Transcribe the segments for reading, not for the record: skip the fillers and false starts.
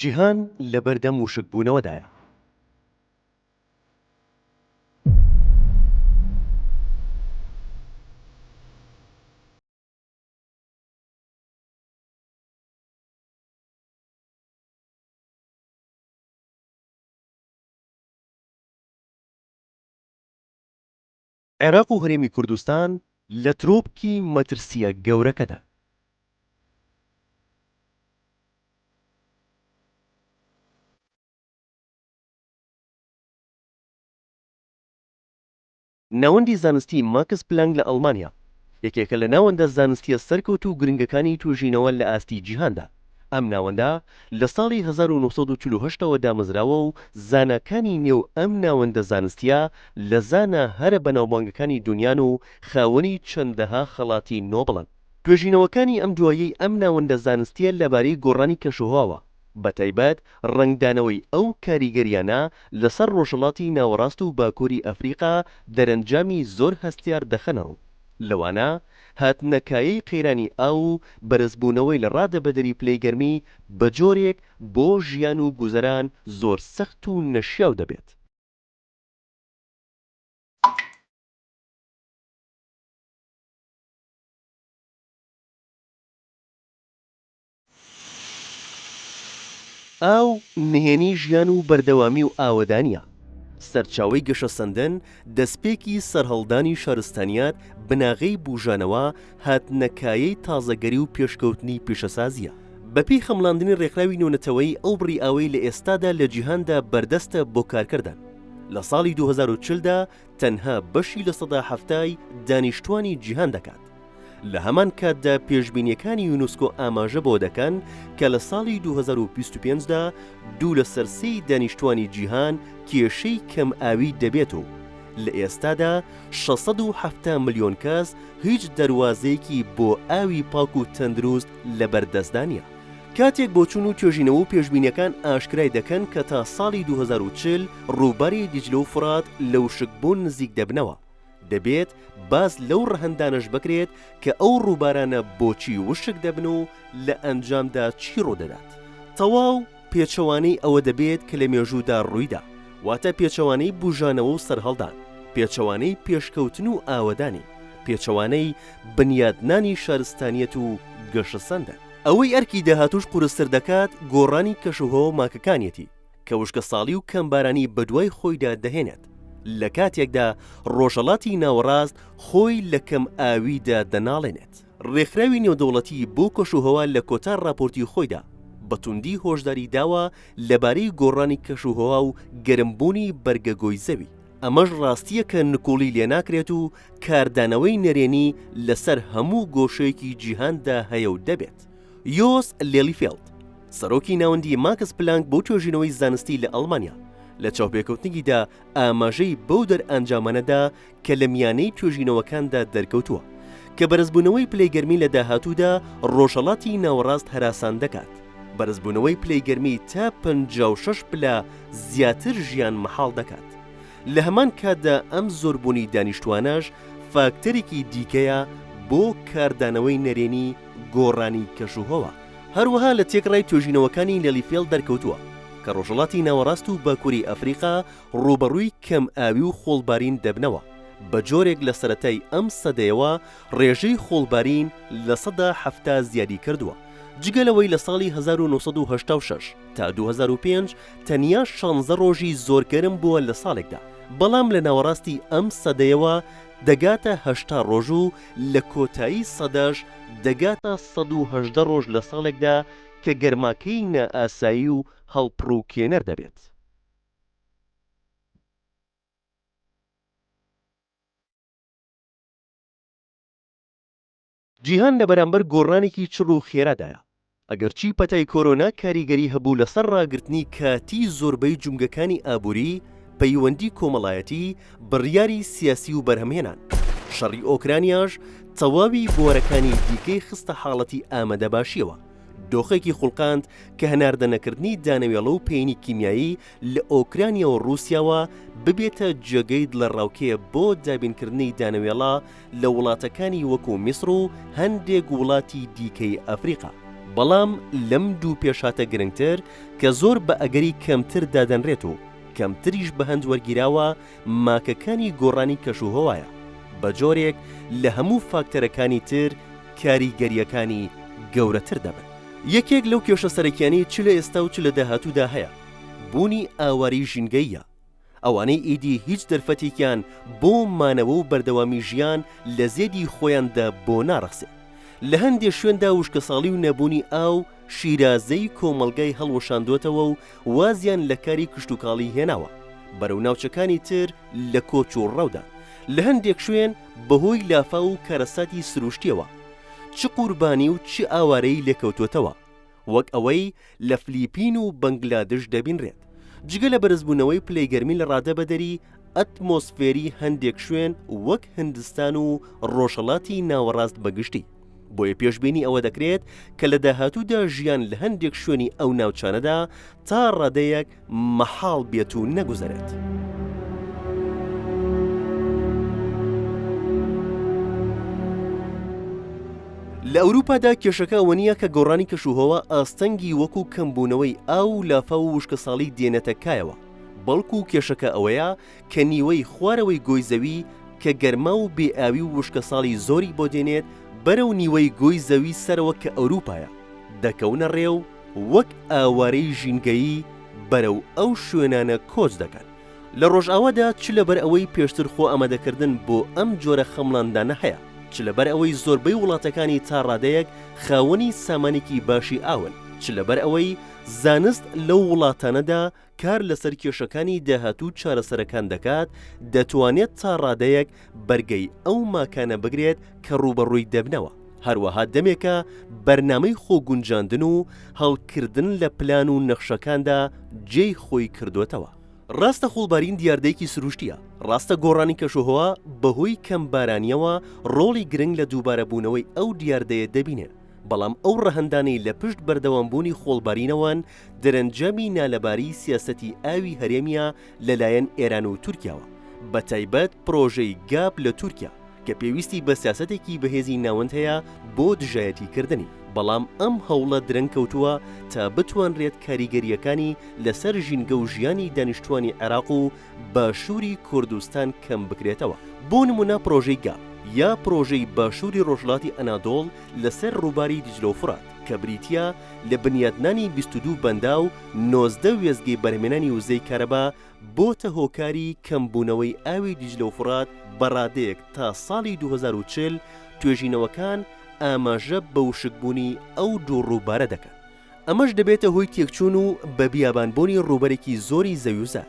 جیهان لە بەردەم وشکبوونەوەدایە. عێراق و هەرێمی کوردستان لە ترۆپکی مەترسیە گەورەکەدا. ناوەندی زانستی ماکس پلانک لە ئەڵمانیا یەکێکە لە ناوەندە زانستیە سەرکەوت و گرنگەکانی توێژینەوە لە ئاستی جیهاندا. ئەم ناوەندە لە ساڵی 1948ەوە دامەزراوە و زاناکانی نێو ئەم ناوەندە زانستیە لە زانە هەرە بەناوبانگەکانی دنیان و خاوەنی چەندەها خەڵاتی نۆبڵن. توێژینەوەکانی ئەم دوایەی ئەم ناوەندە زانستیە لەبارەی گۆڕانی کەشوهەواوە، بەتایبەت ڕنگدانەوەی ئەو کاریگەریانە لەسەر ڕۆژهەڵاتی ناوەڕاست و باکووری ئەفریقا دەرەنجامی زۆر هەستیار دەخەنەوە. لەوانە هاتنەکایی قەیرانی ئاو و بەرزبوونەوەی لە ڕادەبەدەری پلەی گەرمی بە جۆرێک بۆ ژیان و گوزەران زۆر سەخت و نەشیاو دەبێت. ئاو نهێنی ژیان و بەردەوامی و ئاوەدانیە. سەرچاوەی گەشەسەندن دەستپێکی سەرهەڵدانی شارستانیات بناغەی بوژانەوە هاتنەکایەی تازەگەری و پێشکەوتنی پیشەسازیە. بەپێی خەمڵاندنی ڕێکخراوی نێونەتەوەی ئەو بڕی ئاوەی لە ئێستادا لە جیهاندا بەردەستە بۆ کارکردن. لە ساڵی 2040دا تەنها بەشی لە 170 دانیشتوانی جیهان دەکات. لە هەمان کاتدا پێشبینیەکانی یونسکۆ ئاماژە بۆ دەکەن کە لە ساڵی 2025دا 2/3 دانیشتوانی جیهان کێشەی کەم ئاوی دەبێت و لە ئێستادا 670 ملیۆن کەس هیچ دەواازەیەکی بۆ ئاوی پاک و تەندروست لە بەردەستدانە. کاتێک بۆچوون و توێژینەوە و پێشبینیەکان ئاشکرای دەکەن کە تا ساڵی 2040 ڕووباری دیجلە و فرات لە وشکبوون نزیک دەبنەوە. دەبێت باز لەو ڕەهەندانش بکرێت کە ئەو ڕووبارانە بۆچی وشک دەبن و لە ئەنجامدا چی ڕوودەدات. تەواو پێچەوانەی ئەوە دەبێت کە لە مێژوودا ڕوویدا، واتە پێچەوانەی بوژانەوە و سەرهەڵدان، پێچەوانەی پێشکەوتن و ئاوەدانی، پێچەوانەی بنیادنانی شارستانیەت و گەشەسەندە. ئەوەی ئەرکی داهاتوش قورستر دەکات گۆڕانی کەشوهەوە ماکەکانیەتی کە وشکە ساڵی و کەمبارانی بەدوای خۆیدا دەهێنێت. لە کاتێکدا ڕۆژهەڵاتی ناوەڕاست خۆی لە کەم ئاویدا دەناڵێنێت. ڕێکخراوی نێودەوڵەتی بۆ کەشوهەوا لە کۆتا راپۆرتی خۆیدا بەتوندی هۆشداری داوە لەبارەی گۆڕانی کەشوهەوا و گەرمبوونی بەرگەگۆی زەوی. ئەمەش ڕاستیە کە نکۆڵی لێ ناکرێت و کاردانەوەی نەرێنی لەسەر هەموو گۆشەیەکی جیهاندا هەیە و دەبێت. یۆس لێلیفێڵد، سەرۆکی ناوەندی ماکس پلانک بۆ توێژینەوەی زانستی لە ئەڵمانیا، لە چاوپێکەوتنێکیدا ئاماژەی بەو دەرئەنجامانەدا کە لە میانەی توێژینەوەکاندا دەرکەوتووە کە بەرزبوونەوەی پلەی گەرمی لە داهاتوودا ڕۆژهەڵاتی ناوەڕاست هەراسان دەکات. بەرزبوونەوەی پلەی گەرمی تا 56 پلە زیاتر ژیان مەحاڵ دەکات. لە هەمان کاتدا ئەم زۆربوونی دانیشتوانەش فاکتەرێکی دیکەیە بۆ کاردانەوەی نەرێنی گۆڕانی کەشوهەوا. هەروەها لە تێکڕای توێژینەوەکانی لێلیفێڵ دەرکەوتووە کە ڕۆژهەڵاتی ناوەڕاست و باکووری ئەفریقا ڕوبەڕووی کەم ئاوی و خۆڵبارین دەبنەوە. بە جۆرێک لە سەرەتای ئەم سەدەیەوە ڕێژەی خۆڵبارین لە 170 زیادی کردووە. جگەلەوەی لە ساڵی 1986 تا 2005 تەنیا 16 ڕۆژی زۆرگەرم بووە لە ساڵێکدا، بەڵام لە ناوەڕاستی ئەم سەدەیەوە دەگاتە 80 ڕۆژ و لە کۆتایی سەدەش دەگاتە 118 ڕۆژ لە ساڵێکدا کە گەرماکەی نائاسایی و هەڵپڕوکێنەر دەبێت. جیهان لە بەرامبەر گۆڕانێکی چڕ و خێرادایە. ئەگەرچی پەتای کۆرۆنا کاریگەری هەبوو لەسەر ڕاگررتنی کاتی زۆربەی جومگەکانی ئابووری، پەیوەندی کۆمەڵایەتی، بڕیاری سیاسی و بەرهەمهێنان، شەڕی ئۆکرانیاش تەواوی بۆرەکانی دیکەی خستە حاڵەتی ئامادەباشیەوە. دۆخێکی خوڵقاند کە هەناردەنەکردنی دانەوێڵە و پێینی کیمیایی لە ئۆکرانیا و رووسیاوە ببێتە جێگەی لە ڕاوکەیە بۆ دابینکردنی دانەوێڵە لە وڵاتەکانی وەکو میسر و هەندێک وڵاتی دیکەی ئەفریقا. بەڵام لەم دوو پێشاتە گرنگتر کە زۆر بە ئەگەری کەمتر دادەنرێت و کەمتریش بە هەند وەرگیراوە ماکەکانی گۆڕانی کەشوهەوایە بە جۆرێک لە هەموو فاکتەرەکانی تر کاریگەریەکانی گەورەتر دەبن. یەکێک لەو کێشە سەرەکیانی چ لە ئێستا و چ لە داهاتوودا هەیە بوونی ئاواری ژینگەیە. ئەوانەی ئیدی هیچ دەرفەتێکیان بۆ مانەوە و بەردەوامی ژیان لە زێدی خۆیاندا بۆ ناڕەخسێت. لە هەندێک شوێندا وشکەساڵی و نەبوونی ئاو شیرازەی کۆمەڵگای هەڵوەشاندوتەوە و وازیان لە کاری کشتتوکاڵی هێناوە بەرەو ناوچەکانی تر لە کۆچ و ڕەودا. لە هەندێک شوێن بەهۆی لافا و کارەساتی سروشتیەوە چ قوربانی و چ ئاوارەی لێکەوتوتەوە وەک ئەوەی لە فلیپین و بەنگلادش دەبینرێت. جگە لە بەرزبوونەوەی پلەیگەرمی لە ڕادەبەدەری ئەتمۆسفێری هەندێک شوێن وەک هندستان و ڕۆژهەڵاتی ناوەڕاست بەگشتی. بۆیە پێشبینی ئەوە دەکرێت کە لە داهاتوودا ژیان لە هەندێک شوێنی ئەو ناوچانەدا تا ڕادەیەک مەحاڵ بێت و نەگوزارێت. لە ئەوروپادا کێشەکە ئەوە نییە کە گۆڕانی کەشوهەوە ئاستەنگی وەکو کەمبوونەوەی ئاو لافا و وشکەساڵی دێنێتە کایەوە، بەڵکو کێشەکە ئەوەیە کە نیوەی خوارەوەی گۆی زەوی کە گەرما و بێئاوی و وشکەساڵی زۆری بۆ دێنێت بەرەو نیوەی گۆی زەوی سەرەوە کە ئەوروپایە دەکەونە ڕێو وەک ئاوارەی ژینگەیی بەرەو ئەو شوێنانە کۆچ دەکەن. لە ڕۆژئاوادا چ لەبەر ئەوەی پێشتر خۆ ئەمادەکردن بۆ ئەم جۆرە خەمڵاندانە هەیە، چ لەبەر ئەوەی زۆربەی وڵاتەکانی تا ڕادەیەک خاوەنی سامانێکی باشی ئاون، چ لەبەر ئەوەی زانست لەو وڵاتانەدا کار لەسەر کێشەکانی داهاتوو چارەسەرەکان دەکات، دەتوانێت تا ڕادەیەک بەرگەی ئەو ماکانە بگرێت کە ڕوبەڕووی دەبنەوە. هەروەها دەمێکە بەرنامەی خۆگونجاندن و هەڵکردن لە پلان و نەخشەکاندا جێی خۆی کردوێتەوە. ڕاستە خۆڵبارین دیاردەیەکی سروشتیە، ڕاستە گۆڕانی کەشوهەوا بەهۆی کەمبارانیەوە ڕۆڵی گرنگ لە دووبارەبوونەوەی ئەو دیاردەیە دەبینێت، بەڵام ئەو ڕەهەندانەی لە پشت بەردەوامبوونی خۆڵبارینەوەن دەرەنجامی نالەباری سیاسەتی ئاوی هەرێمیە لەلایەن ئێران و تورکیاوە، بە تایبەت پرۆژەی گاب لە تورکیا کە پێویستی بە سیاسەتێکی بەهێزی ناوەند هەیە بۆ دژایەتیکردنی. بەڵام ئەم هەوڵە درەنگ کەوتووە تا بتوانرێت کاریگەریەکانی لەسەر ژینگە و ژیانی دانیشتوانی عێراق و باشووری کوردستان کەم بکرێتەوە. بۆ نمونە پرۆژەی گاب یا پرۆژەی باشووری ڕۆژهەڵاتی ئەنادۆڵ لەسەر ڕووباری دیجلە و فورات کە بریتیا لە بنیادنانی 22 بەندا و 19 وێزگەی بەرهێنانی وزەی کارەبا بۆتە هۆکاری کەمبوونەوەی ئاوی دیجلە و فورات بەڕادەیەک تا ساڵی 2040 توێژینەوەکان ئاماژە بە وشکبوونی ئەو دوو ڕووبارە دەکەن. ئەمەش دەبێتە هۆی تێکچوون و بە بیابانبوونی ڕووبەرێکی زۆری زەویوزار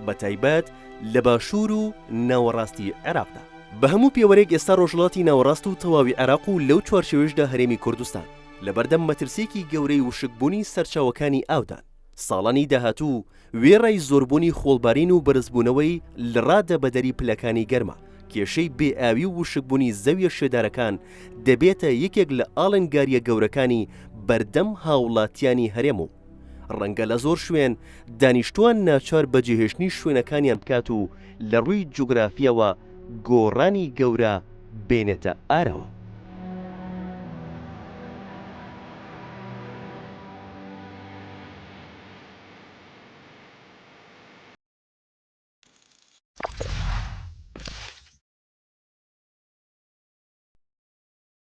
بە تایبەت لە باشوور و ناوەڕاستی عێراقدا. بە هەموو پێوەرێک ئێستا ڕۆژهەڵاتی ناوەڕاست و تەواوی عێراق و لەو چوارچێوەشدا هەرێمی کوردستان لەبەردەم مەترسێکی گەورەی وشکبوونی سەرچاوەکانی ئاودان. ساڵانی داهاتوو وێڕای زۆربوونی خۆڵبارین و بەرزبوونەوەی لە ڕادەبەدەری پلەکانی گەرمە، کێشەی بێئاوی و وشکبوونی زەویە شێدارەکان دەبێتە یەکێک لە ئاڵنگاریە گەورەکانی بەردەم هاوڵاتیانی هەرێم و ڕەنگە لە زۆر شوێن دانیشتوان ناچار بەجێهێشتنی شوێنەکانیان بکات و لە ڕووی جوگرافیەوە گۆڕانی گەورە بێنێتە ئارەوە.